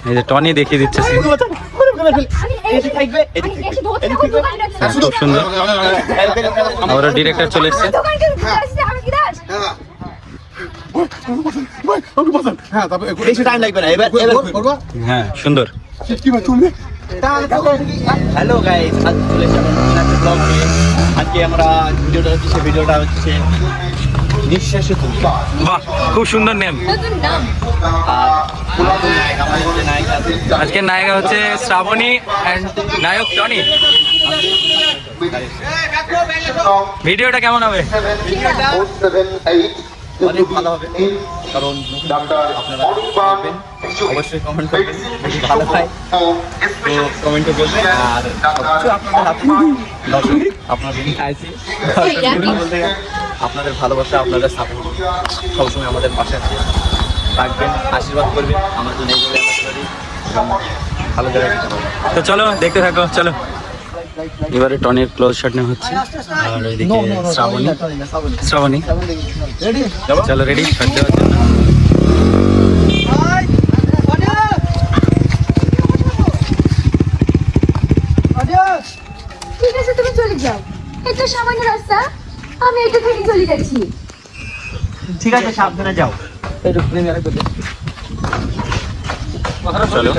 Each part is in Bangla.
এই যে টনি দেখিয়ে দিচ্ছে খুব সুন্দর। আমরা ডিরেক্টর চলে এসছে। হ্যাঁ সুন্দর। হ্যালো গাইস, আজকে আমরা ভিডিওটা হচ্ছে নিঃশ্বাসে তুলি। বাহ, খুব সুন্দর নেম। আজকের নায়িকা হচ্ছে শ্রাবণী এন্ড নায়ক টনি। ভিডিওটা কেমন হবে? অনেক ভালো হবে, কারণ আপনারা দেখবেন, অবশ্যই কমেন্ট করবেন, যদি ভালো হয় তো কমেন্টে বলবেন। আর সবকিছু আপনাদের হাতে, আপনাদের আইসি বলতে আপনাদের ভালোবাসা, আপনাদের সাপোর্ট সবসময় আমাদের পাশে আছে, রাখবেন, আশীর্বাদ করবেন আমার জন্য, এইভাবে ভালো জায়গায় দিতে হবে। তো চলো দেখতে থাকো, চলো। এবারে টনির ক্লোজ শট নেওয়া হচ্ছে, আর ওইদিকে শ্রাবণী। চলো রেডি শট দেওয়ার জন্য। ঠিক আছে, তুমি চলে যাও, এটা সামান্য রাস্তা, আমি এটা থেকে চলে যাচ্ছি। ঠিক আছে, সাবধানে যাও। চলো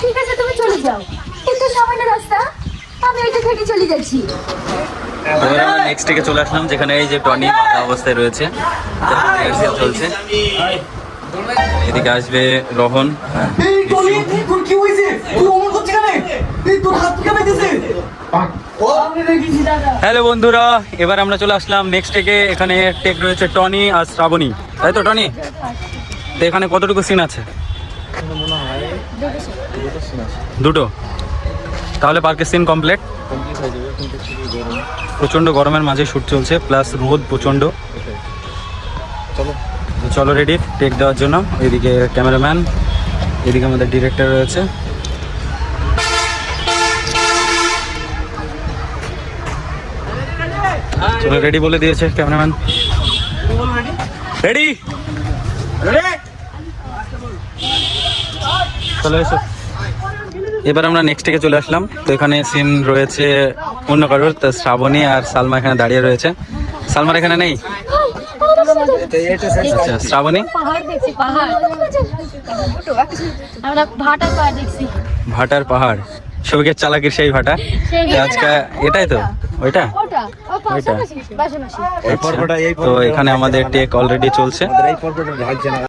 ঠিক আছে, তুমি চলে যাও, এটা সামান্য রাস্তা, আমি এটা থেকে চলে যাচ্ছি। আমরা নেক্সট থেকে চলে আসলাম, যেখানে এই যে টনি মাথা অবস্থায় রয়েছে, চলছে। এদিকে আসবে রোহন। হ্যালো বন্ধুরা, এবার আমরা চলে আসলাম নেক্সট থেকে। এখানে টেক রয়েছে টনি আর শ্রাবণী, তাই তো টনি? তো এখানে কতটুকু সিন আছে? দুটো। তাহলে পার্কের সিন কমপ্লিট হয়ে যাবে। প্রচন্ড গরমের মাঝে শুট চলছে, প্লাস রোদ প্রচন্ড। চলো রেডি টেক দেওয়ার জন্য। এদিকে ক্যামেরাম্যান, এদিকে আমাদের ডিরেক্টর রয়েছে। চলো রেডি বলে দিয়েছে ক্যামেরাম্যান। রেডি, চলে এসো। এবার আমরা নেক্সট থেকে চলে আসলাম। তো এখানে সিন রয়েছে অন্য কারোর, তো শ্রাবণী আর সালমা এখানে দাঁড়িয়ে রয়েছে। সালমার এখানে নেই। আচ্ছা, শ্রাবণী ভাটার পাহাড়, সবিকের চালাকির সেই ভাটা আজকে। এটাই তো ওইটা, তো এখানে আমাদের টেক অলরেডি চলছে।